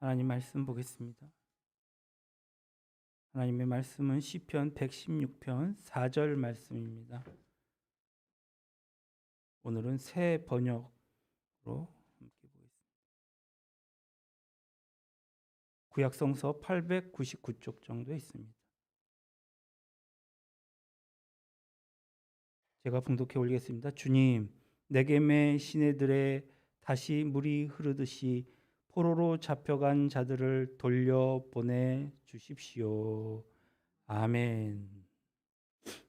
하나님 말씀 보겠습니다. 하나님의 말씀은 시편 116편 4절 말씀입니다. 오늘은 새 번역으로 함께 보겠습니다. 구약성서 899쪽 정도 있습니다. 제가 봉독해 올리겠습니다. 주님, 내게매 시내들에 다시 물이 흐르듯이 포로로 잡혀간 자들을 돌려보내 주십시오. 아멘.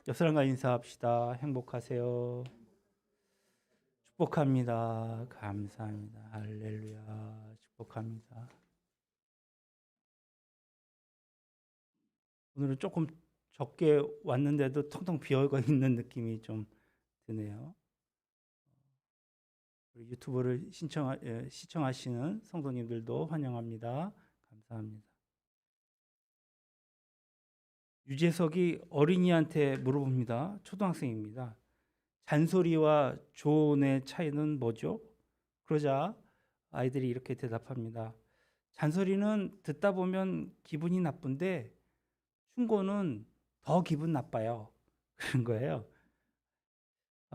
옆 사람과 인사합시다. 행복하세요. 축복합니다. 감사합니다. 할렐루야. 축복합니다. 오늘은 조금 적게 왔는데도 텅텅 비어 있는 느낌이 좀 드네요. 우리 유튜브를 시청하시는 성도님들도 환영합니다. 감사합니다. 유재석이 어린이한테 물어봅니다. 초등학생입니다. 잔소리와 조언의 차이는 뭐죠? 그러자 아이들이 이렇게 대답합니다. 잔소리는 듣다 보면 기분이 나쁜데 충고는 더 기분 나빠요. 그런 거예요.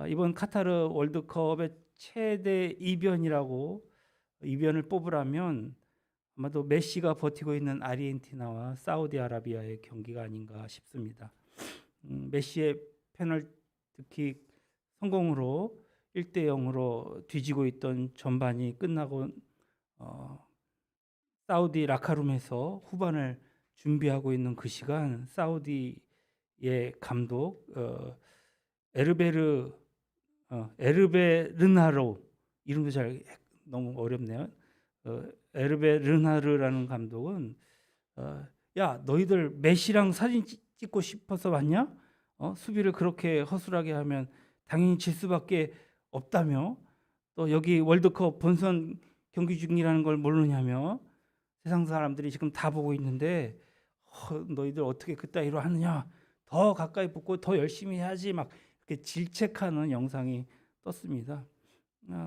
이번 카타르 월드컵의 최대 이변이라고 이변을 뽑으라면 아마도 메시가 버티고 있는 아르헨티나와 사우디아라비아의 경기가 아닌가 싶습니다. 메시의 페널티킥 성공으로 1대0으로 뒤지고 있던 전반이 끝나고 사우디 라카룸에서 후반을 준비하고 있는 그 시간 사우디의 감독 에르베르나로 이름도 잘 너무 어렵네요. 에르베르나르라는 감독은 야 너희들 메시랑 사진 찍고 싶어서 왔냐? 수비를 그렇게 허술하게 하면 당연히 질 수밖에 없다며 또 여기 월드컵 본선 경기 중이라는 걸 모르냐며 세상 사람들이 지금 다 보고 있는데 너희들 어떻게 그따위로 하느냐? 더 가까이 붙고 더 열심히 해야지 막 이렇게 질책하는 영상이 떴습니다.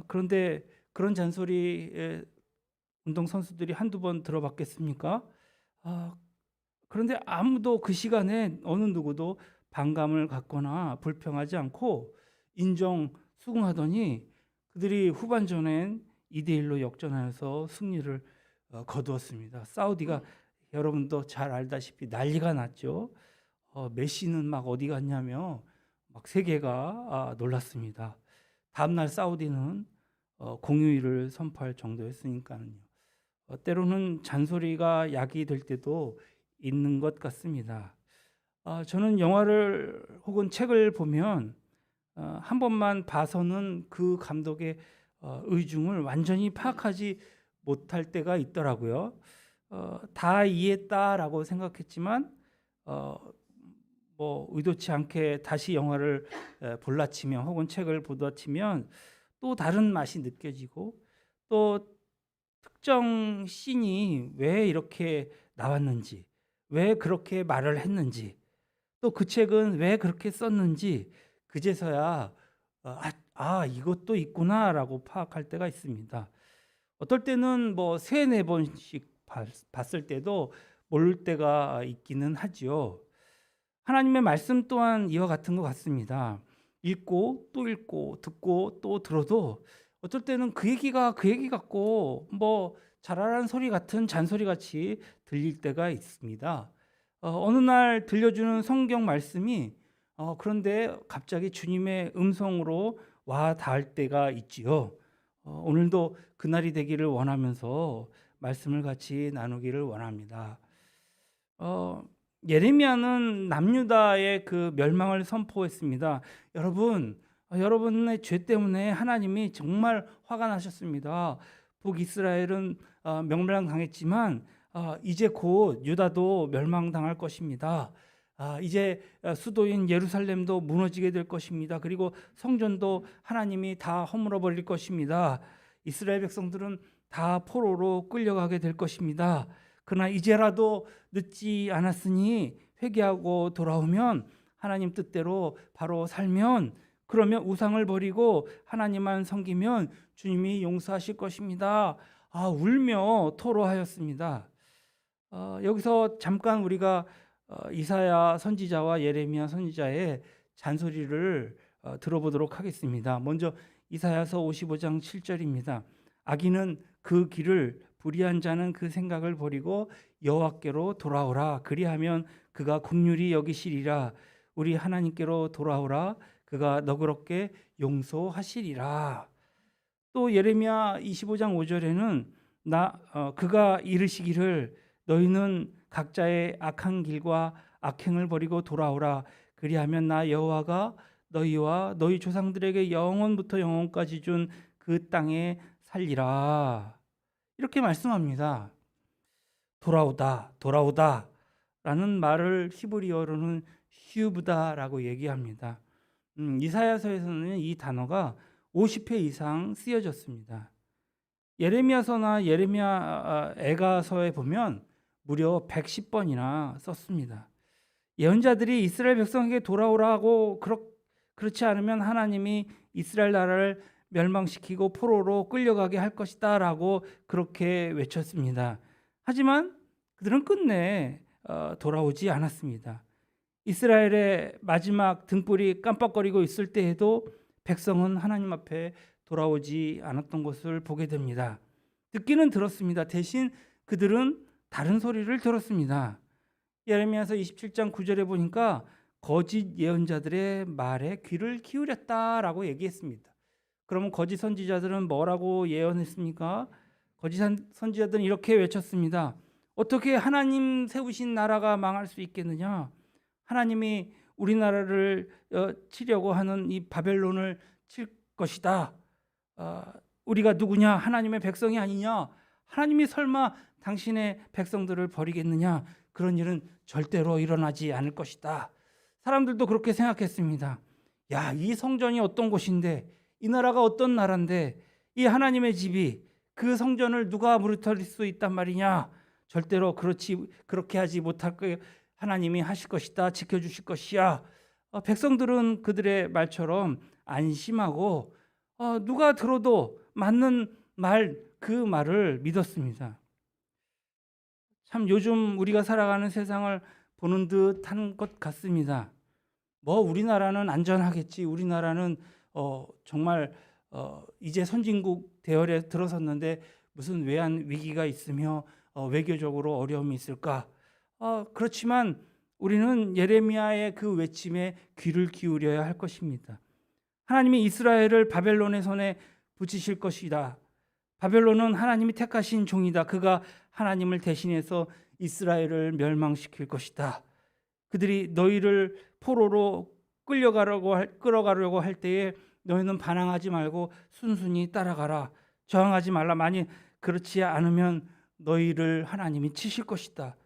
그런데 그런 잔소리에 운동선수들이 한두 번 들어봤겠습니까? 그런데 아무도 그 시간에 어느 누구도 반감을 갖거나 불평하지 않고 인정 수긍하더니 그들이 후반전엔 2대1로 역전하여서 승리를 거두었습니다. 사우디가 여러분도 잘 알다시피 난리가 났죠. 메시는 막 어디 갔냐며 막 세계가 놀랐습니다. 다음날 사우디는 공휴일을 선포할 정도였으니까요. 때로는 잔소리가 약이 될 때도 있는 것 같습니다. 저는 영화를 혹은 책을 보면 한 번만 봐서는 그 감독의 의중을 완전히 파악하지 못할 때가 있더라고요. 다 이해했다라고 생각했지만 뭐 의도치 않게 다시 영화를 볼라치면 혹은 책을 보다치면 또 다른 맛이 느껴지고 또 특정 씬이 왜 이렇게 나왔는지, 왜 그렇게 말을 했는지, 또 그 책은 왜 그렇게 썼는지 그제서야 이것도 있구나라고 파악할 때가 있습니다. 어떨 때는 뭐 3-4번씩 봤을 때도 모를 때가 있기는 하지요. 하나님의 말씀 또한 이와 같은 것 같습니다. 읽고 또 읽고 듣고 또 들어도 어떨 때는 그 얘기가 그 얘기 같고 뭐 잘하라는 소리 같은 잔소리 같이 들릴 때가 있습니다. 어느 날 들려주는 성경 말씀이 그런데 갑자기 주님의 음성으로 와 닿을 때가 있지요. 오늘도 그날이 되기를 원하면서 말씀을 같이 나누기를 원합니다. 예레미야는 남유다의 그 멸망을 선포했습니다. 여러분의 죄 때문에 하나님이 정말 화가 나셨습니다. 북이스라엘은 멸망당했지만 이제 곧 유다도 멸망당할 것입니다. 이제 수도인 예루살렘도 무너지게 될 것입니다. 그리고 성전도 하나님이 다 허물어 버릴 것입니다. 이스라엘 백성들은 다 포로로 끌려가게 될 것입니다. 그러나 이제라도 늦지 않았으니 회개하고 돌아오면 하나님 뜻대로 바로 살면 그러면 우상을 버리고 하나님만 섬기면 주님이 용서하실 것입니다. 울며 토로하였습니다. 여기서 잠깐 우리가 이사야 선지자와 예레미야 선지자의 잔소리를 들어보도록 하겠습니다. 먼저 이사야서 55장 7절입니다. 악인은 그 길을, 불의한 자는 그 생각을 버리고 여호와께로 돌아오라. 그리하면 그가 긍휼히 여기시리라. 우리 하나님께로 돌아오라. 그가 너그럽게 용서하시리라. 또 예레미야 25장 5절에는 그가 이르시기를 너희는 각자의 악한 길과 악행을 버리고 돌아오라. 그리하면 나 여호와가 너희와 너희 조상들에게 영원부터 영원까지 준 그 땅에 살리라. 이렇게 말씀합니다. 돌아오다, 돌아오다 라는 말을 히브리어로는 휴브다라고 얘기합니다. 이사야서에서는 이 단어가 50회 이상 쓰여졌습니다. 예레미야서나 예레미야 애가서에 보면 무려 110번이나 썼습니다. 예언자들이 이스라엘 백성에게 돌아오라고 그렇지 않으면 하나님이 이스라엘 나라를 멸망시키고 포로로 끌려가게 할 것이다 라고 그렇게 외쳤습니다. 하지만 그들은 끝내 돌아오지 않았습니다. 이스라엘의 마지막 등불이 깜빡거리고 있을 때에도 백성은 하나님 앞에 돌아오지 않았던 것을 보게 됩니다. 듣기는 들었습니다. 대신 그들은 다른 소리를 들었습니다. 예레미야서 27장 9절에 보니까 거짓 예언자들의 말에 귀를 기울였다라고 얘기했습니다. 그러면 거짓 선지자들은 뭐라고 예언했습니까? 거짓 선지자들은 이렇게 외쳤습니다. 어떻게 하나님 세우신 나라가 망할 수 있겠느냐? 하나님이 우리나라를 치려고 하는 이 바벨론을 칠 것이다. 우리가 누구냐? 하나님의 백성이 아니냐? 하나님이 설마 당신의 백성들을 버리겠느냐? 그런 일은 절대로 일어나지 않을 것이다. 사람들도 그렇게 생각했습니다. 야, 이 성전이 어떤 곳인데, 이 나라가 어떤 나라인데, 이 하나님의 집이 그 성전을 누가 무너뜨릴 수 있단 말이냐? 절대로 그렇게 하지 못할 거예요. 하나님이 하실 것이다. 지켜주실 것이야. 백성들은 그들의 말처럼 안심하고 누가 들어도 맞는 말, 그 말을 믿었습니다. 참 요즘 우리가 살아가는 세상을 보는 듯한 것 같습니다. 우리나라는 안전하겠지. 우리나라는 정말 이제 선진국 대열에 들어섰는데 무슨 외환 위기가 있으며 외교적으로 어려움이 있을까? 그렇지만 우리는 예레미야의 그 외침에 귀를 기울여야 할 것입니다. 하나님이 이스라엘을 바벨론의 손에 붙이실 것이다. 바벨론은 하나님이 택하신 종이다. 그가 하나님을 대신해서 이스라엘을 멸망시킬 것이다. 그들이 너희를 포로로 끌어가려고 할 때에 너희는 반항하지 말고 순순히 따라가라. 저항하지 말라. 만일 그렇지 않으면 너희를 하나님이 치실 것이다.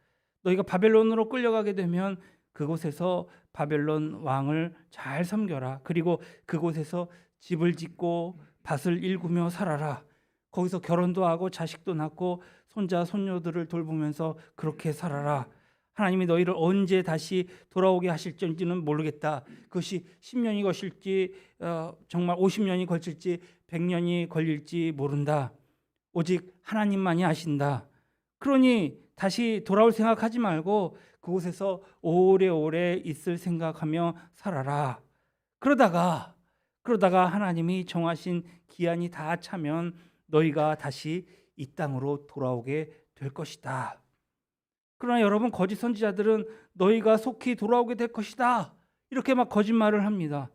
너희가 바벨론으로 끌려가게 되면 그곳에서 바벨론 왕을 잘 섬겨라. 그리고 그곳에서 집을 짓고 밭을 일구며 살아라. 거기서 결혼도 하고 자식도 낳고 손자 손녀들을 돌보면서 그렇게 살아라. 하나님이 너희를 언제 다시 돌아오게 하실지는 모르겠다. 그것이 10년이 걸릴지 정말 50년이 걸칠지 100년이 걸릴지 모른다. 오직 하나님만이 아신다. 그러니 다시 돌아올 생각하지 말고 그곳에서 오래오래 있을 생각하며 살아라. 그러다가 하나님이 정하신 기한이 다 차면 너희가 다시 이 땅으로 돌아오게 될 것이다. 그러나 여러분, 거짓 선지자들은 너희가 속히 돌아오게 될 것이다. 이렇게 막 거짓말을 합니다.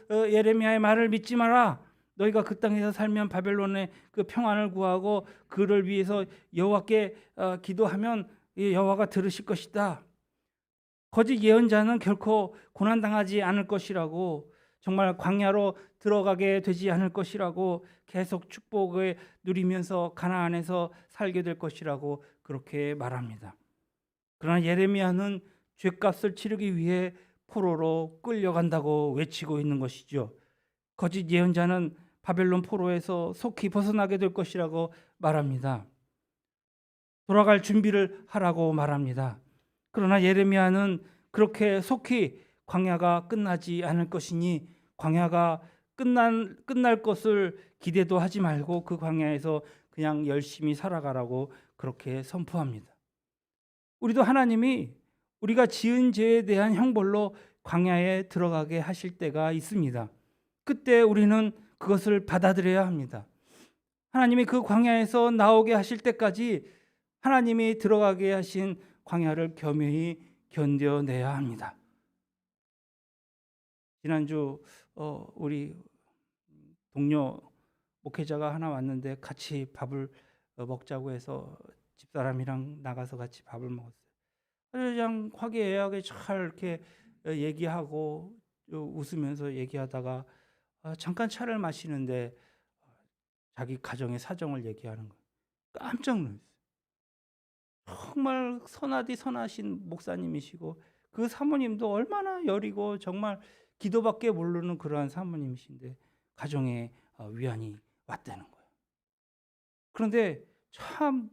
예레미야의 말을 믿지 마라. 너희가 그 땅에서 살면 바벨론의 그 평안을 구하고 그를 위해서 여호와께 기도하면 여호와가 들으실 것이다. 거짓 예언자는 결코 고난당하지 않을 것이라고, 정말 광야로 들어가게 되지 않을 것이라고, 계속 축복을 누리면서 가나안에서 살게 될 것이라고 그렇게 말합니다. 그러나 예레미야는 죗값을 치르기 위해 포로로 끌려간다고 외치고 있는 것이죠. 거짓 예언자는 바벨론 포로에서 속히 벗어나게 될 것이라고 말합니다. 돌아갈 준비를 하라고 말합니다. 그러나 예레미야는 그렇게 속히 광야가 끝나지 않을 것이니 광야가 끝날 것을 기대도 하지 말고 그 광야에서 그냥 열심히 살아가라고 그렇게 선포합니다. 우리도 하나님이 우리가 지은 죄에 대한 형벌로 광야에 들어가게 하실 때가 있습니다. 그때 우리는 그것을 받아들여야 합니다. 하나님이 그 광야에서 나오게 하실 때까지 하나님이 들어가게 하신 광야를 겸허히 견뎌내야 합니다. 지난주 우리 동료 목회자가 하나 왔는데 같이 밥을 먹자고 해서 집사람이랑 나가서 같이 밥을 먹었어요. 그냥 화기애애하게 잘 이렇게 얘기하고 웃으면서 얘기하다가 잠깐 차를 마시는데 자기 가정의 사정을 얘기하는 거예요. 깜짝 놀랐어요. 정말 선하디 선하신 목사님이시고 그 사모님도 얼마나 여리고 정말 기도밖에 모르는 그러한 사모님이신데 가정에 위안이 왔다는 거예요. 그런데 참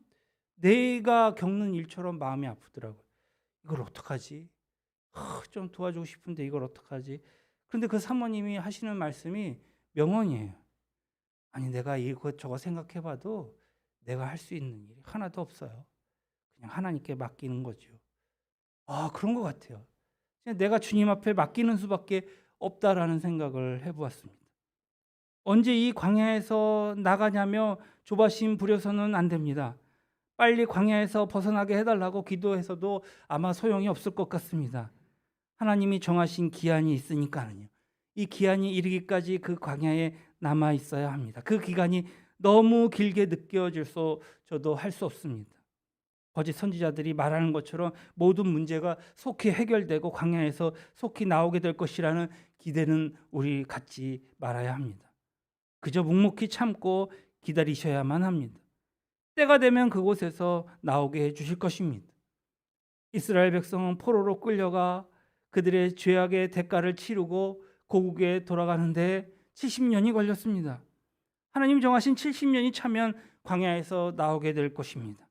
내가 겪는 일처럼 마음이 아프더라고요. 이걸 어떡하지? 좀 도와주고 싶은데 이걸 어떡하지? 그런데 그 사모님이 하시는 말씀이 명언이에요. 아니 내가 이것 저것 생각해봐도 내가 할 수 있는 일이 하나도 없어요. 그냥 하나님께 맡기는 거죠. 그런 것 같아요. 그냥 내가 주님 앞에 맡기는 수밖에 없다라는 생각을 해보았습니다. 언제 이 광야에서 나가냐며 조바심 부려서는 안 됩니다. 빨리 광야에서 벗어나게 해달라고 기도해서도 아마 소용이 없을 것 같습니다. 하나님이 정하신 기한이 있으니까요. 이 기한이 이르기까지 그 광야에 남아 있어야 합니다. 그 기간이 너무 길게 느껴져서 저도 할 수 없습니다. 거짓 선지자들이 말하는 것처럼 모든 문제가 속히 해결되고 광야에서 속히 나오게 될 것이라는 기대는 우리 갖지 말아야 합니다. 그저 묵묵히 참고 기다리셔야만 합니다. 때가 되면 그곳에서 나오게 해주실 것입니다. 이스라엘 백성은 포로로 끌려가 그들의 죄악의 대가를 치르고 고국에 돌아가는데 70년이 걸렸습니다. 하나님 정하신 70년이 차면 광야에서 나오게 될 것입니다.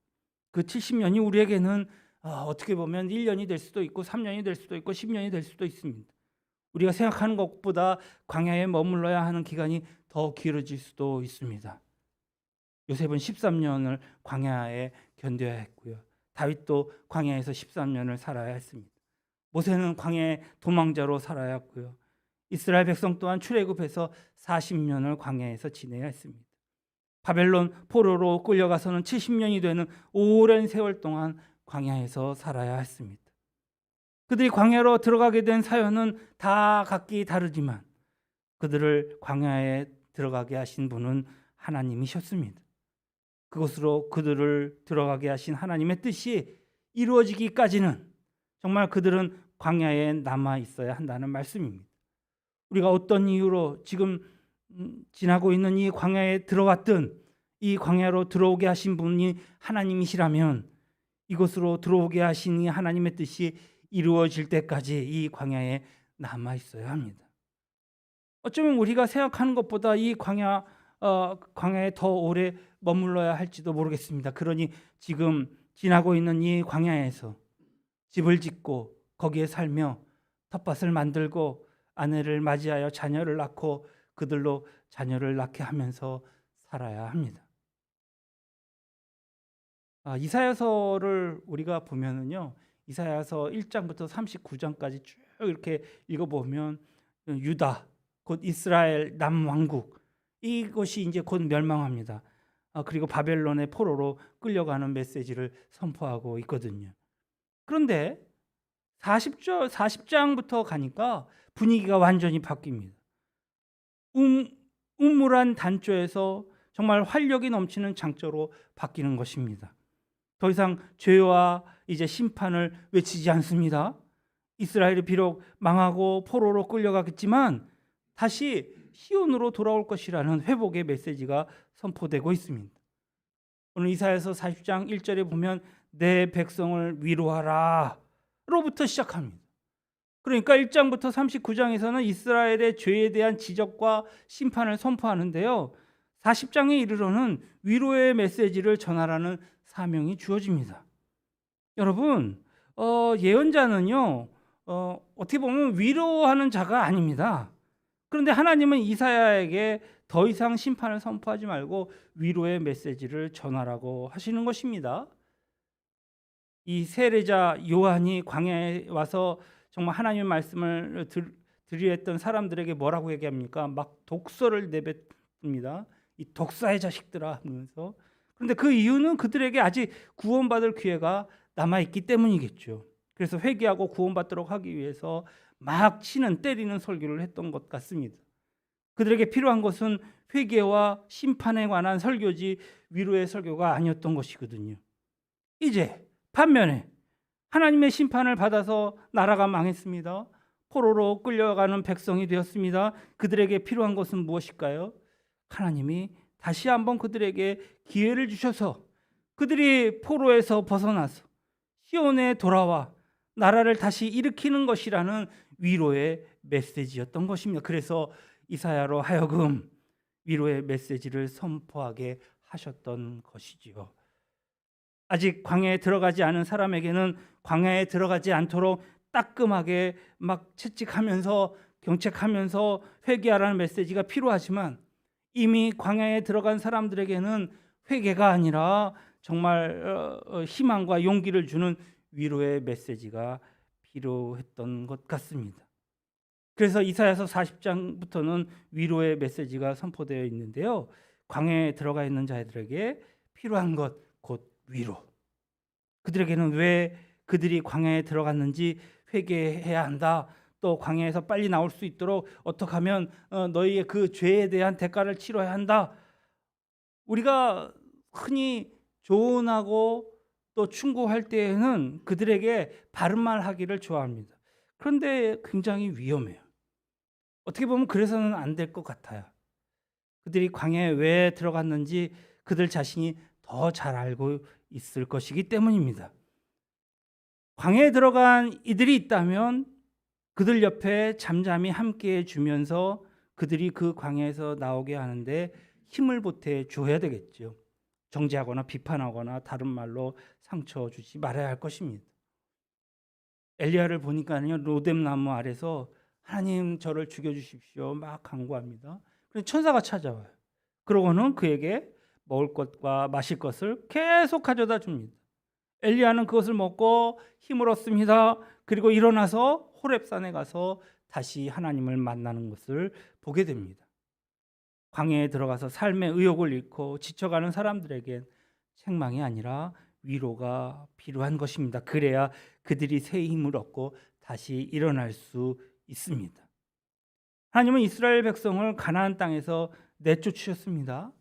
그 70년이 우리에게는 어떻게 보면 1년이 될 수도 있고 3년이 될 수도 있고 10년이 될 수도 있습니다. 우리가 생각하는 것보다 광야에 머물러야 하는 기간이 더 길어질 수도 있습니다. 요셉은 13년을 광야에 견뎌야 했고요. 다윗도 광야에서 13년을 살아야 했습니다. 모세는 광야의 도망자로 살아야 했고요. 이스라엘 백성 또한 출애굽해서 40년을 광야에서 지내야 했습니다. 바벨론 포로로 끌려가서는 70년이 되는 오랜 세월 동안 광야에서 살아야 했습니다. 그들이 광야로 들어가게 된 사연은 다 각기 다르지만 그들을 광야에 들어가게 하신 분은 하나님이셨습니다. 그곳으로 그들을 들어가게 하신 하나님의 뜻이 이루어지기까지는 정말 그들은 광야에 남아 있어야 한다는 말씀입니다. 우리가 어떤 이유로 지금 지나고 있는 이 광야에 들어왔든 이 광야로 들어오게 하신 분이 하나님이시라면 이곳으로 들어오게 하신 이 하나님의 뜻이 이루어질 때까지 이 광야에 남아 있어야 합니다. 어쩌면 우리가 생각하는 것보다 이 광야에 더 오래 머물러야 할지도 모르겠습니다. 그러니 지금 지나고 있는 이 광야에서 집을 짓고 거기에 살며 텃밭을 만들고 아내를 맞이하여 자녀를 낳고 그들로 자녀를 낳게 하면서 살아야 합니다. 이사야서를 우리가 보면은요, 이사야서 1장부터 39장까지 쭉 이렇게 읽어보면 유다, 곧 이스라엘 남왕국 이것이 이제 곧 멸망합니다. 그리고 바벨론의 포로로 끌려가는 메시지를 선포하고 있거든요. 그런데 40장부터 가니까 분위기가 완전히 바뀝니다. 우물한 단조에서 정말 활력이 넘치는 장조로 바뀌는 것입니다. 더 이상 죄와 이제 심판을 외치지 않습니다. 이스라엘이 비록 망하고 포로로 끌려가겠지만 다시 시온으로 돌아올 것이라는 회복의 메시지가 선포되고 있습니다. 오늘 이사야서 40장 1절에 보면 내 백성을 위로하라 로부터 시작합니다. 그러니까 1장부터 39장에서는 이스라엘의 죄에 대한 지적과 심판을 선포하는데요. 40장에 이르러는 위로의 메시지를 전하라는 사명이 주어집니다. 여러분, 예언자는요, 어떻게 보면 위로하는 자가 아닙니다. 그런데 하나님은 이사야에게 더 이상 심판을 선포하지 말고 위로의 메시지를 전하라고 하시는 것입니다. 이 세례자 요한이 광야에 와서 정말 하나님의 말씀을 들으려 했던 사람들에게 뭐라고 얘기합니까? 막 독서를 내뱉습니다. 이 독사의 자식들아 하면서. 그런데 그 이유는 그들에게 아직 구원받을 기회가 남아있기 때문이겠죠. 그래서 회개하고 구원받도록 하기 위해서 막 치는 때리는 설교를 했던 것 같습니다. 그들에게 필요한 것은 회개와 심판에 관한 설교지 위로의 설교가 아니었던 것이거든요. 이제 반면에 하나님의 심판을 받아서 나라가 망했습니다. 포로로 끌려가는 백성이 되었습니다. 그들에게 필요한 것은 무엇일까요? 하나님이 다시 한번 그들에게 기회를 주셔서 그들이 포로에서 벗어나서 시온에 돌아와 나라를 다시 일으키는 것이라는 위로의 메시지였던 것입니다. 그래서 이사야로 하여금 위로의 메시지를 선포하게 하셨던 것이지요. 아직 광야에 들어가지 않은 사람에게는 광야에 들어가지 않도록 따끔하게 막 채찍하면서 경책하면서 회개하라는 메시지가 필요하지만 이미 광야에 들어간 사람들에게는 회개가 아니라 정말 희망과 용기를 주는 위로의 메시지가 필요했던 것 같습니다. 그래서 이사야서 40장부터는 위로의 메시지가 선포되어 있는데요. 광야에 들어가 있는 자들에게 필요한 것 곧 위로. 그들에게는 왜 그들이 광야에 들어갔는지 회개해야 한다. 또 광야에서 빨리 나올 수 있도록 어떻게 하면 너희의 그 죄에 대한 대가를 치러야 한다. 우리가 흔히 조언하고 또 충고할 때에는 그들에게 바른 말 하기를 좋아합니다. 그런데 굉장히 위험해요. 어떻게 보면 그래서는 안 될 것 같아요. 그들이 광야에 왜 들어갔는지 그들 자신이 더 잘 알고 있을 것이기 때문입니다. 광야에 들어간 이들이 있다면 그들 옆에 잠잠히 함께해 주면서 그들이 그 광야에서 나오게 하는데 힘을 보태 줘야 되겠죠. 정죄하거나 비판하거나 다른 말로 상처 주지 말아야 할 것입니다. 엘리야를 보니까요, 로뎀나무 아래서 하나님 저를 죽여주십시오 막 간구합니다. 그래서 천사가 찾아와요. 그러고는 그에게 먹을 것과 마실 것을 계속 가져다 줍니다. 엘리야는 그것을 먹고 힘을 얻습니다. 그리고 일어나서 호렙산에 가서 다시 하나님을 만나는 것을 보게 됩니다. 광야에 들어가서 삶의 의욕을 잃고 지쳐가는 사람들에겐 책망이 아니라 위로가 필요한 것입니다. 그래야 그들이 새 힘을 얻고 다시 일어날 수 있습니다. 하나님은 이스라엘 백성을 가나안 땅에서 내쫓으셨습니다.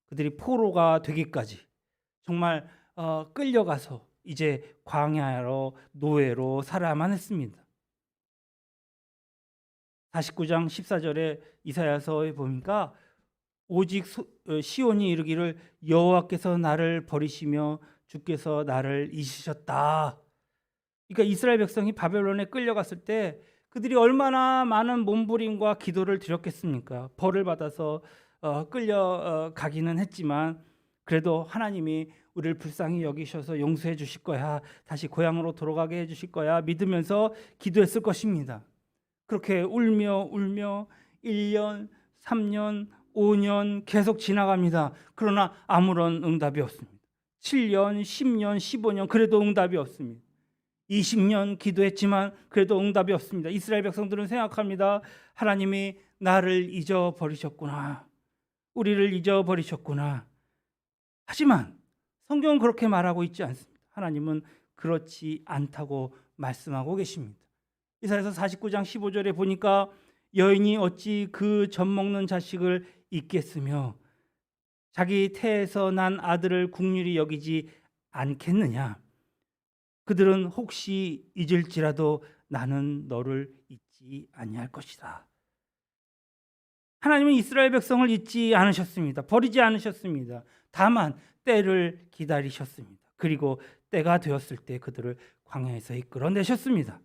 그들이 포로가 되기까지 정말 끌려가서 이제 광야로 노예로 살아야만 했습니다. 49장 14절에 이사야서에 보니까 오직 시온이 이르기를 여호와께서 나를 버리시며 주께서 나를 잊으셨다. 그러니까 이스라엘 백성이 바벨론에 끌려갔을 때 그들이 얼마나 많은 몸부림과 기도를 드렸겠습니까? 벌을 받아서 끌려가기는 했지만 그래도 하나님이 우리를 불쌍히 여기셔서 용서해 주실 거야. 다시 고향으로 돌아가게 해 주실 거야. 믿으면서 기도했을 것입니다. 그렇게 울며 1년, 3년, 5년 계속 지나갑니다. 그러나 아무런 응답이 없습니다. 7년, 10년, 15년 그래도 응답이 없습니다. 20년 기도했지만 그래도 응답이 없습니다. 이스라엘 백성들은 생각합니다. 하나님이 나를 잊어버리셨구나. 우리를 잊어버리셨구나. 하지만 성경은 그렇게 말하고 있지 않습니다. 하나님은 그렇지 않다고 말씀하고 계십니다. 이사야서 49장 15절에 보니까 여인이 어찌 그 젖 먹는 자식을 잊겠으며 자기 태에서 난 아들을 국률이 여기지 않겠느냐. 그들은 혹시 잊을지라도 나는 너를 잊지 아니할 것이다. 하나님은 이스라엘 백성을 잊지 않으셨습니다. 버리지 않으셨습니다. 다만 때를 기다리셨습니다. 그리고 때가 되었을 때 그들을 광야에서 이끌어내셨습니다.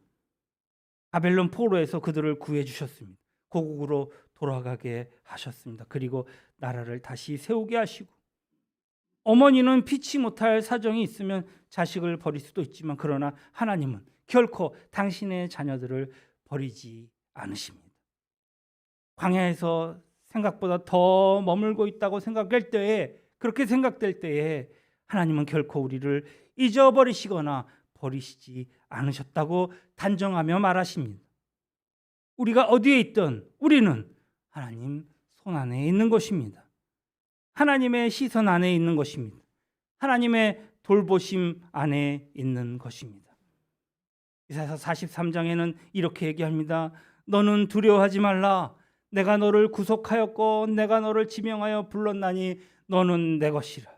바벨론 포로에서 그들을 구해 주셨습니다. 고국으로 돌아가게 하셨습니다. 그리고 나라를 다시 세우게 하시고 어머니는 피치 못할 사정이 있으면 자식을 버릴 수도 있지만 그러나 하나님은 결코 당신의 자녀들을 버리지 않으십니다. 광야에서 생각보다 더 머물고 있다고 생각될 때에, 그렇게 생각될 때에 하나님은 결코 우리를 잊어버리시거나 버리시지 않으셨다고 단정하며 말하십니다. 우리가 어디에 있든 우리는 하나님 손 안에 있는 것입니다. 하나님의 시선 안에 있는 것입니다. 하나님의 돌보심 안에 있는 것입니다. 이사야 43장에는 이렇게 얘기합니다. 너는 두려워하지 말라. 내가 너를 구속하였고 내가 너를 지명하여 불렀나니 너는 내 것이라.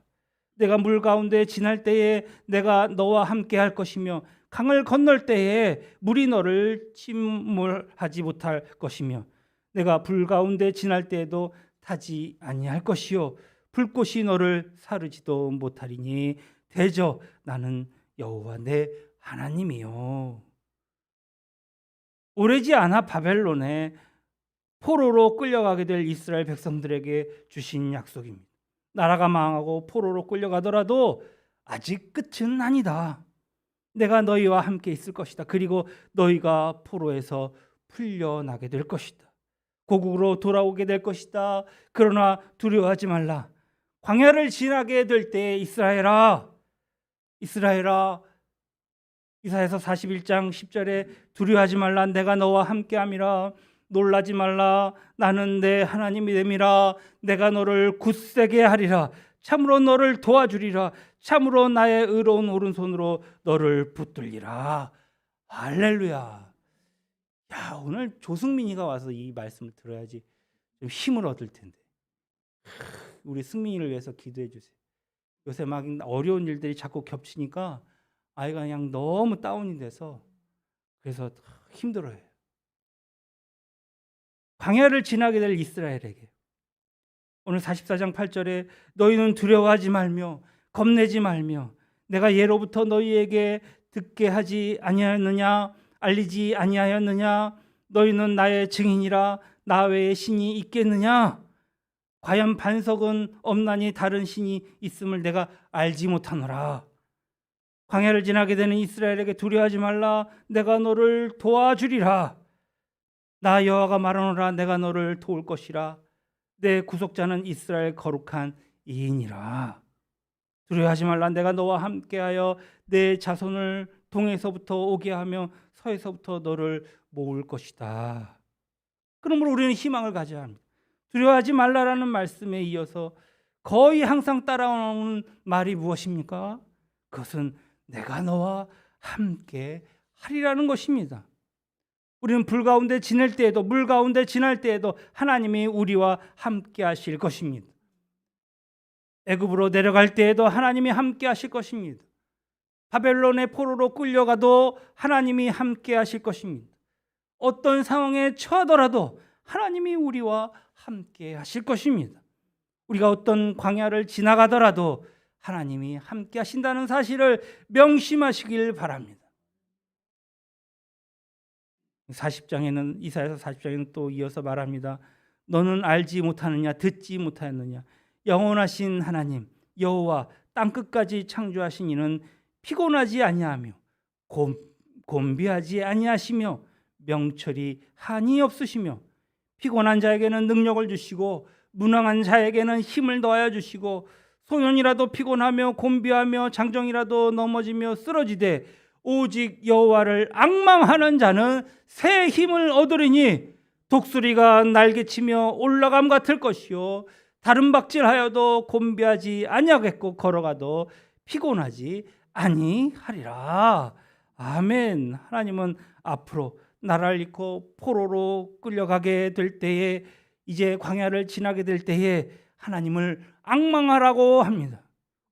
내가 물 가운데 지날 때에 내가 너와 함께 할 것이며 강을 건널 때에 물이 너를 침몰하지 못할 것이며 내가 불 가운데 지날 때에도 타지 아니할 것이요 불꽃이 너를 사르지도 못하리니 대저 나는 여호와 내 하나님이요. 오래지 않아 바벨론에 포로로 끌려가게 될 이스라엘 백성들에게 주신 약속입니다. 나라가 망하고 포로로 끌려가더라도 아직 끝은 아니다. 내가 너희와 함께 있을 것이다. 그리고 너희가 포로에서 풀려나게 될 것이다. 고국으로 돌아오게 될 것이다. 그러나 두려워하지 말라. 광야를 지나게 될 때 이스라엘아 이사야서 41장 10절에 두려워하지 말라. 내가 너와 함께함이라. 놀라지 말라. 나는 내 하나님이 됨이라. 내가 너를 굳세게 하리라. 참으로 너를 도와주리라. 참으로 나의 의로운 오른손으로 너를 붙들리라. 할렐루야. 야, 오늘 조승민이가 와서 이 말씀을 들어야지 좀 힘을 얻을 텐데. 우리 승민이를 위해서 기도해 주세요. 요새 막 어려운 일들이 자꾸 겹치니까 아이가 그냥 너무 다운이 돼서 그래서 힘들어요. 광야를 지나게 될 이스라엘에게 오늘 44장 8절에 너희는 두려워하지 말며 겁내지 말며 내가 예로부터 너희에게 듣게 하지 아니하였느냐 알리지 아니하였느냐 너희는 나의 증인이라 나 외에 신이 있겠느냐 과연 반석은 없나니 다른 신이 있음을 내가 알지 못하노라. 광야를 지나게 되는 이스라엘에게 두려워하지 말라. 내가 너를 도와주리라. 나 여호와가 말하노라. 내가 너를 도울 것이라. 내 구속자는 이스라엘 거룩한 이인이라. 두려워하지 말라. 내가 너와 함께하여 내 자손을 동에서부터 오게 하며 서에서부터 너를 모을 것이다. 그러므로 우리는 희망을 가져야 합니다. 두려워하지 말라라는 말씀에 이어서 거의 항상 따라오는 말이 무엇입니까? 그것은 내가 너와 함께 하리라는 것입니다. 우리는 불 가운데 지낼 때에도 물 가운데 지날 때에도 하나님이 우리와 함께 하실 것입니다. 애굽으로 내려갈 때에도 하나님이 함께 하실 것입니다. 바벨론의 포로로 끌려가도 하나님이 함께 하실 것입니다. 어떤 상황에 처하더라도 하나님이 우리와 함께 하실 것입니다. 우리가 어떤 광야를 지나가더라도 하나님이 함께 하신다는 사실을 명심하시길 바랍니다. 40장에는 이사야서 40장에는 또 이어서 말합니다. 너는 알지 못하느냐 듣지 못하였느냐 영원하신 하나님 여호와 땅끝까지 창조하신 이는 피곤하지 아니하며 곤비하지 아니하시며 명철이 한이 없으시며 피곤한 자에게는 능력을 주시고 무능한 자에게는 힘을 더하여 주시고 소년이라도 피곤하며 곤비하며 장정이라도 넘어지며 쓰러지되 오직 여호와를 앙망하는 자는 새 힘을 얻으리니 독수리가 날개치며 올라감 같을 것이요 다른 박질하여도 곤비하지 아니하겠고 걸어가도 피곤하지 아니하리라. 아멘. 하나님은 앞으로 나라를 잃고 포로로 끌려가게 될 때에 이제 광야를 지나게 될 때에 하나님을 앙망하라고 합니다.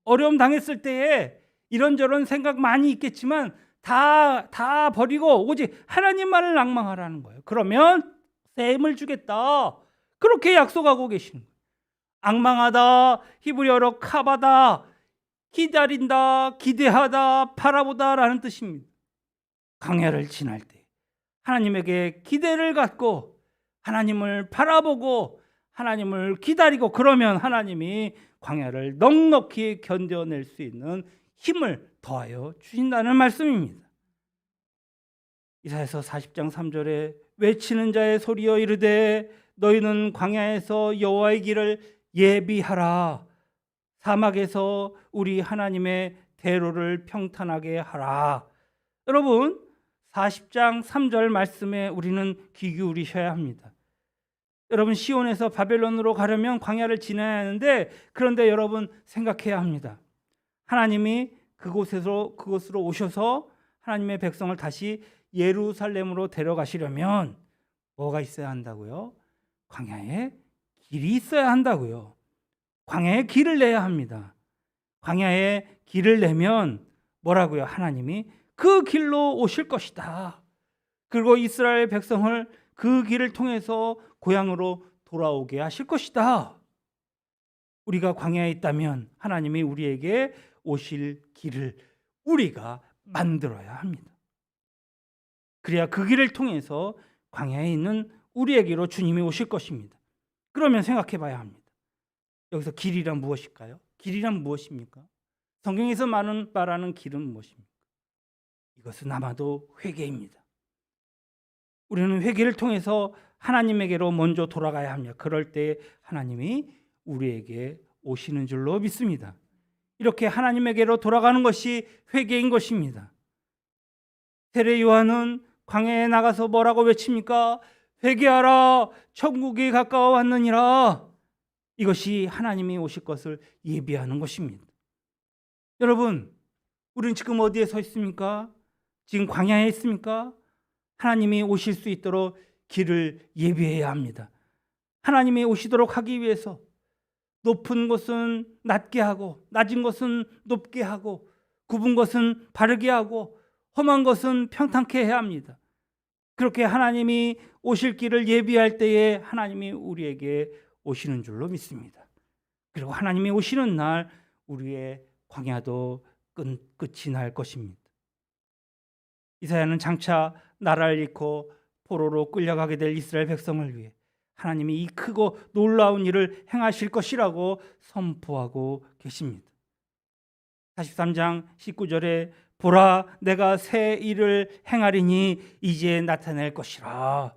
어려움 당했을 때에 이런저런 생각 많이 있겠지만 다 버리고 오직 하나님만을 앙망하라는 거예요. 그러면 새 힘을 주겠다. 그렇게 약속하고 계시는 거예요. 앙망하다, 히브리어로 카바다, 기다린다, 기대하다, 바라보다라는 뜻입니다. 광야를 지날 때 하나님에게 기대를 갖고 하나님을 바라보고 하나님을 기다리고 그러면 하나님이 광야를 넉넉히 견뎌낼 수 있는 힘을 더하여 주신다는 말씀입니다. 이사야서 40장 3절에 외치는 자의 소리여 이르되 너희는 광야에서 여호와의 길을 예비하라. 사막에서 우리 하나님의 대로를 평탄하게 하라. 여러분, 40장 3절 말씀에 우리는 귀 기울이셔야 합니다. 여러분, 시온에서 바벨론으로 가려면 광야를 지나야 하는데, 그런데 여러분 생각해야 합니다. 하나님이 그곳으로 오셔서 하나님의 백성을 다시 예루살렘으로 데려가시려면 뭐가 있어야 한다고요? 광야에 길이 있어야 한다고요. 광야에 길을 내야 합니다. 광야에 길을 내면 뭐라고요? 하나님이 그 길로 오실 것이다. 그리고 이스라엘 백성을 그 길을 통해서 고향으로 돌아오게 하실 것이다. 우리가 광야에 있다면 하나님이 우리에게 오실 길을 우리가 만들어야 합니다. 그래야 그 길을 통해서 광야에 있는 우리에게로 주님이 오실 것입니다. 그러면 생각해 봐야 합니다. 여기서 길이란 무엇일까요? 길이란 무엇입니까? 성경에서 말하는 길은 무엇입니까? 이것은 아마도 회개입니다. 우리는 회개를 통해서 하나님에게로 먼저 돌아가야 합니다. 그럴 때 하나님이 우리에게 오시는 줄로 믿습니다. 이렇게 하나님에게로 돌아가는 것이 회개인 것입니다. 세례 요한은 광야에 나가서 뭐라고 외칩니까? 회개하라, 천국이 가까워 왔느니라. 이것이 하나님이 오실 것을 예비하는 것입니다. 여러분, 우리는 지금 어디에 서 있습니까? 지금 광야에 있습니까? 하나님이 오실 수 있도록 길을 예비해야 합니다. 하나님이 오시도록 하기 위해서 높은 곳은 낮게 하고 낮은 것은 높게 하고 굽은 것은 바르게 하고 험한 것은 평탄케 해야 합니다. 그렇게 하나님이 오실 길을 예비할 때에 하나님이 우리에게 오시는 줄로 믿습니다. 그리고 하나님이 오시는 날 우리의 광야도 끝이 날 것입니다. 이사야는 장차 나라를 잃고 포로로 끌려가게 될 이스라엘 백성을 위해 하나님이 이 크고 놀라운 일을 행하실 것이라고 선포하고 계십니다. 43장 19절에 보라, 내가 새 일을 행하리니 이제 나타낼 것이라.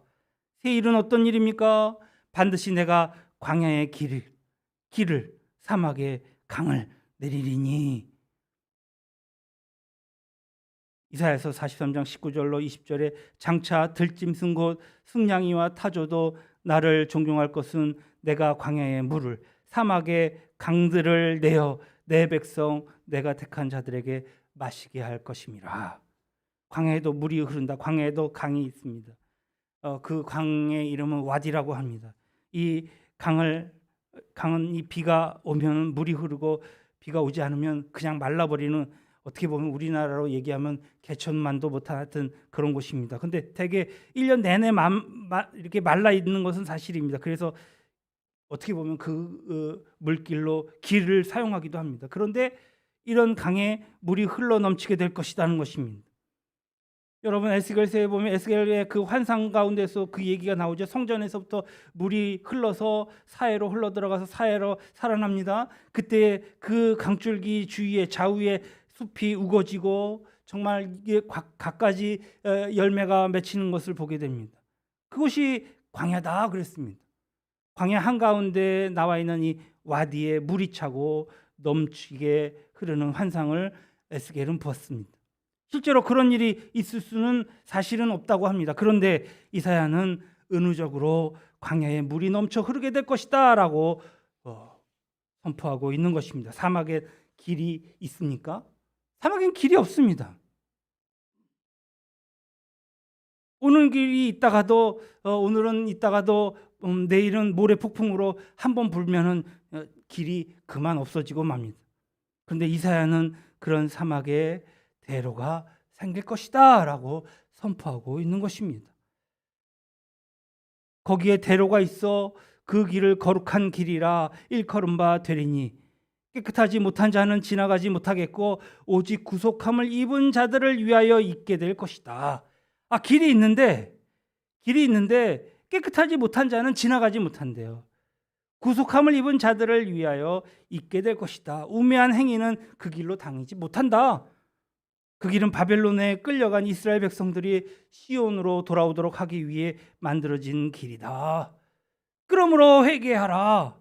새 일은 어떤 일입니까? 반드시 내가 광야의 길을 사막에 강을 내리리니. 이사야서 43장 19절로 20절에 장차 들짐승 곧 승냥이와 타조도 나를 존경할 것은 내가 광야의 물을 사막의 강들을 내어 내 백성 내가 택한 자들에게 마시게 할 것임이라. 광야에도 물이 흐른다. 광야에도 강이 있습니다. 그 강의 이름은 와디라고 합니다. 이 강은 이 비가 오면 물이 흐르고 비가 오지 않으면 그냥 말라버리는, 어떻게 보면 우리나라로 얘기하면 개천만도 못한 그런 곳입니다. 근데 대개 1년 내내 이렇게 말라 있는 것은 사실입니다. 그래서 어떻게 보면 그 물길로 길을 사용하기도 합니다. 그런데 이런 강에 물이 흘러 넘치게 될 것이라는 것입니다. 여러분, 에스겔서에 보면 에스겔의 그 환상 가운데서 그 얘기가 나오죠. 성전에서부터 물이 흘러서 사해로 흘러 들어가서 사해로 살아납니다. 그때 그 강줄기 주위에 좌우에 숲이 우거지고 정말 이게 갖가지 열매가 맺히는 것을 보게 됩니다. 그것이 광야다 그랬습니다. 광야 한가운데 나와 있는 이 와디에 물이 차고 넘치게 흐르는 환상을 에스겔은 보았습니다. 실제로 그런 일이 있을 수는 사실은 없다고 합니다. 그런데 이사야는 은유적으로 광야에 물이 넘쳐 흐르게 될 것이다 라고 선포하고 있는 것입니다. 사막에 길이 있습니까? 사막엔 길이 없습니다. 오는 길이 있다가도 오늘은 있다가도 내일은 모래 폭풍으로 한번 불면은 길이 그만 없어지고 맙니다. 그런데 이사야는 그런 사막에 대로가 생길 것이다 라고 선포하고 있는 것입니다. 거기에 대로가 있어 그 길을 거룩한 길이라 일컬음 바 되리니 깨끗하지 못한 자는 지나가지 못하겠고 오직 구속함을 입은 자들을 위하여 있게 될 것이다. 길이 있는데 깨끗하지 못한 자는 지나가지 못한대요. 구속함을 입은 자들을 위하여 있게 될 것이다. 우매한 행위는 그 길로 다니지 못한다. 그 길은 바벨론에 끌려간 이스라엘 백성들이 시온으로 돌아오도록 하기 위해 만들어진 길이다. 그러므로 회개하라.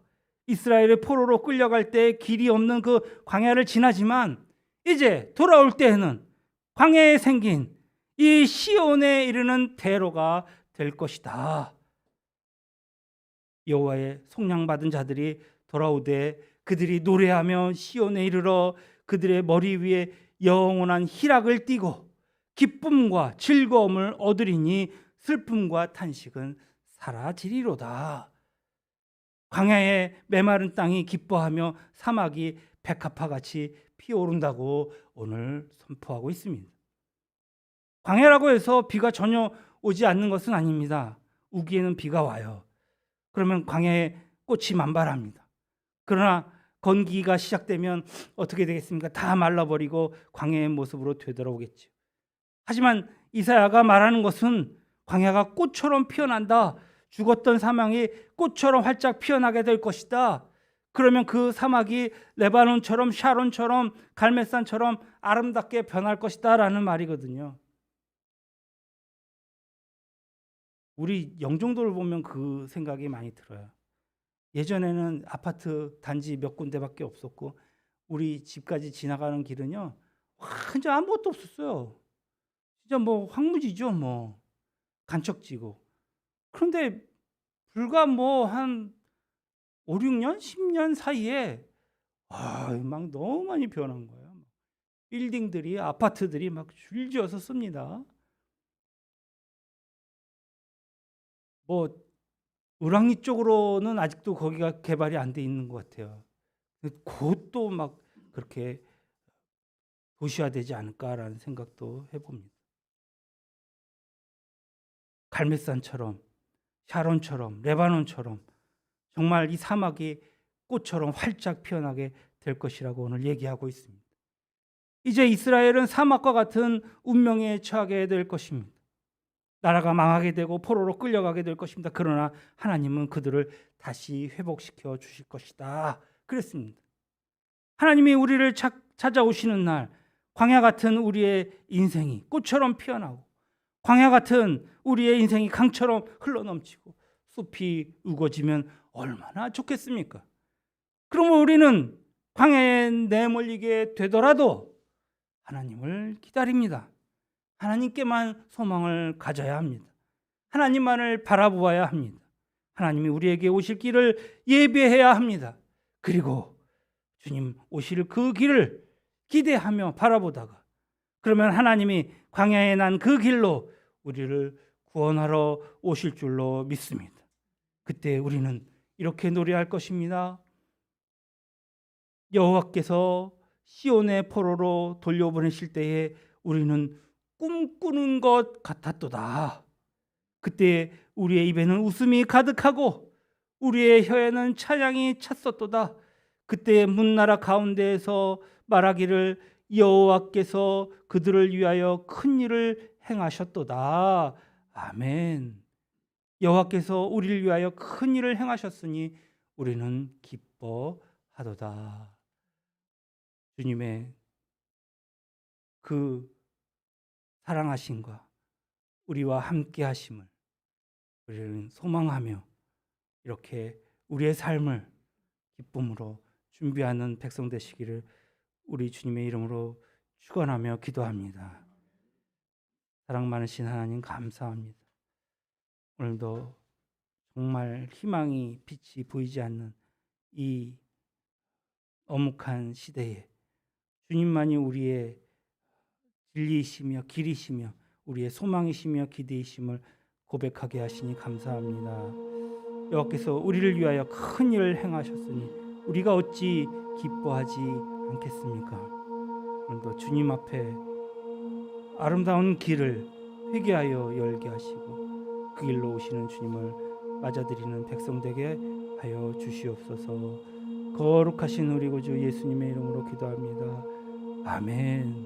이스라엘의 포로로 끌려갈 때 길이 없는 그 광야를 지나지만 이제 돌아올 때에는 광야에 생긴 이 시온에 이르는 대로가 될 것이다. 여호와의 속량받은 자들이 돌아오되 그들이 노래하며 시온에 이르러 그들의 머리 위에 영원한 희락을 띠고 기쁨과 즐거움을 얻으리니 슬픔과 탄식은 사라지리로다. 광야의 메마른 땅이 기뻐하며 사막이 백합화같이 피어오른다고 오늘 선포하고 있습니다. 광야라고 해서 비가 전혀 오지 않는 것은 아닙니다. 우기에는 비가 와요. 그러면 광야에 꽃이 만발합니다. 그러나 건기가 시작되면 어떻게 되겠습니까? 다 말라버리고 광야의 모습으로 되돌아오겠죠. 하지만 이사야가 말하는 것은 광야가 꽃처럼 피어난다. 죽었던 사막이 꽃처럼 활짝 피어나게 될 것이다. 그러면 그 사막이 레바논처럼 샤론처럼 갈멜산처럼 아름답게 변할 것이다 라는 말이거든요. 우리 영종도를 보면 그 생각이 많이 들어요. 예전에는 아파트 단지 몇 군데밖에 없었고 우리 집까지 지나가는 길은요 완전 아무것도 없었어요. 진짜 뭐 황무지죠. 뭐 간척지고. 그런데 불과 뭐 한 5, 6년, 10년 사이에 막 너무 많이 변한 거예요. 빌딩들이, 아파트들이 막 줄지어서 씁니다. 뭐 을왕리 쪽으로는 아직도 거기가 개발이 안 돼 있는 것 같아요. 곧또 막 그렇게 도시화되지 않을까라는 생각도 해봅니다. 갈멜산처럼, 샤론처럼, 레바논처럼 정말 이 사막이 꽃처럼 활짝 피어나게 될 것이라고 오늘 얘기하고 있습니다. 이제 이스라엘은 사막과 같은 운명에 처하게 될 것입니다. 나라가 망하게 되고 포로로 끌려가게 될 것입니다. 그러나 하나님은 그들을 다시 회복시켜 주실 것이다. 그랬습니다. 하나님이 우리를 찾아오시는 날 광야 같은 우리의 인생이 꽃처럼 피어나고 광야 같은 우리의 인생이 강처럼 흘러넘치고 숲이 우거지면 얼마나 좋겠습니까? 그러면 우리는 광야에 내몰리게 되더라도 하나님을 기다립니다. 하나님께만 소망을 가져야 합니다. 하나님만을 바라보아야 합니다. 하나님이 우리에게 오실 길을 예비해야 합니다. 그리고 주님 오실 그 길을 기대하며 바라보다가 그러면 하나님이 광야에 난 그 길로 우리를 구원하러 오실 줄로 믿습니다. 그때 우리는 이렇게 노래할 것입니다. 여호와께서 시온의 포로로 돌려보내실 때에 우리는 꿈꾸는 것 같았도다. 그때 우리의 입에는 웃음이 가득하고 우리의 혀에는 찬양이 찼었도다. 그때 문나라 가운데에서 말하기를 여호와께서 그들을 위하여 큰 일을 행하셨도다. 아멘. 여호와께서 우리를 위하여 큰 일을 행하셨으니 우리는 기뻐하도다. 주님의 그 사랑하심과 우리와 함께 하심을 우리는 소망하며 이렇게 우리의 삶을 기쁨으로 준비하는 백성 되시기를 우리 주님의 이름으로 축원하며 기도합니다. 사랑 많으신 하나님 감사합니다. 오늘도 정말 희망이 빛이 보이지 않는 이 엄혹한 시대에 주님만이 우리의 진리이시며 길이시며 우리의 소망이시며 기대이심을 고백하게 하시니 감사합니다. 여호와께서 우리를 위하여 큰 일을 행하셨으니 우리가 어찌 기뻐하지 않겠습니까? 오늘도 주님 앞에 아름다운 길을 회개하여 열게 하시고 그 길로 오시는 주님을 맞아들이는 백성 되게 하여 주시옵소서. 거룩하신 우리 구주 예수님의 이름으로 기도합니다. 아멘.